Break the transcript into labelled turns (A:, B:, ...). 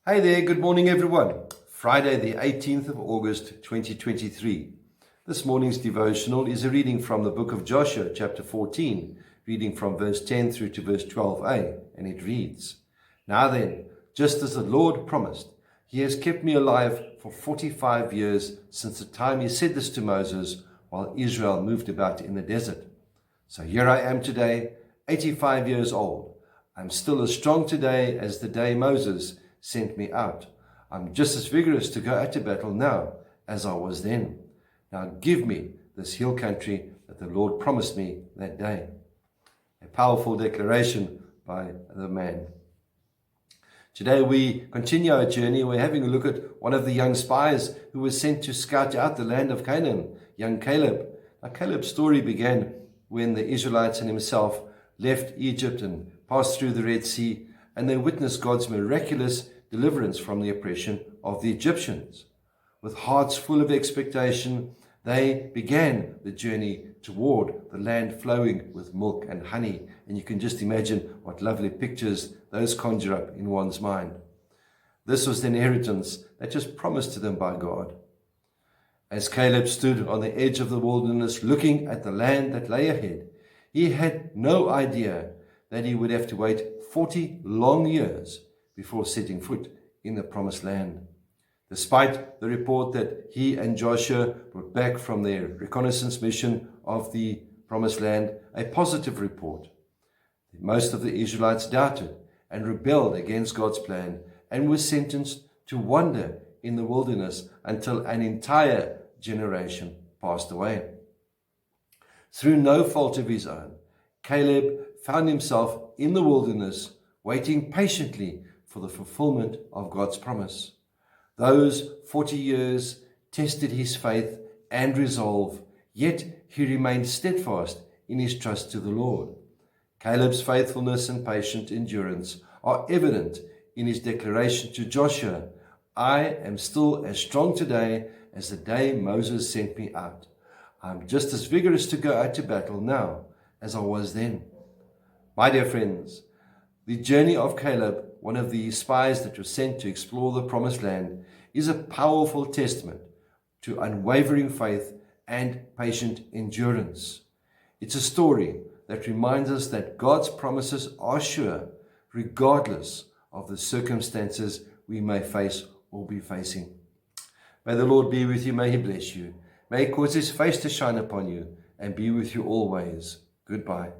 A: Hey there, good morning everyone. Friday the 18th of August 2023. This morning's devotional is a reading from the book of Joshua chapter 14, reading from verse 10 through to verse 12a, and it reads, Now then, just as the Lord promised, he has kept me alive for 45 years since the time he said this to Moses while Israel moved about in the desert. So here I am today, 85 years old. I'm still as strong today as the day Moses sent me out. I'm just as vigorous to go out to battle now as I was then. Now give me this hill country that the Lord promised me that day. A powerful declaration by the man. Today we continue our journey. We're having a look at one of the young spies who was sent to scout out the land of Canaan, young Caleb. Now Caleb's story began when the Israelites and himself left Egypt and passed through the Red Sea, and they witnessed God's miraculous deliverance from the oppression of the Egyptians. With hearts full of expectation, they began the journey toward the land flowing with milk and honey. And you can just imagine what lovely pictures those conjure up in one's mind. This was the inheritance that was promised to them by God. As Caleb stood on the edge of the wilderness looking at the land that lay ahead, he had no idea that he would have to wait 40 long years before setting foot in the promised land. Despite the report that he and Joshua were back from their reconnaissance mission of the promised land, a positive report, most of the Israelites doubted and rebelled against God's plan and were sentenced to wander in the wilderness until an entire generation passed away. Through no fault of his own, Caleb found himself in the wilderness, waiting patiently for the fulfillment of God's promise. Those 40 years tested his faith and resolve, yet he remained steadfast in his trust to the Lord. Caleb's faithfulness and patient endurance are evident in his declaration to Joshua, I am still as strong today as the day Moses sent me out. I'm just as vigorous to go out to battle now as I was then. My dear friends, the journey of Caleb, one of the spies that was sent to explore the promised land, is a powerful testament to unwavering faith and patient endurance. It's a story that reminds us that God's promises are sure, regardless of the circumstances we may face or be facing. May the Lord be with you. May he bless you. May he cause his face to shine upon you and be with you always. Goodbye.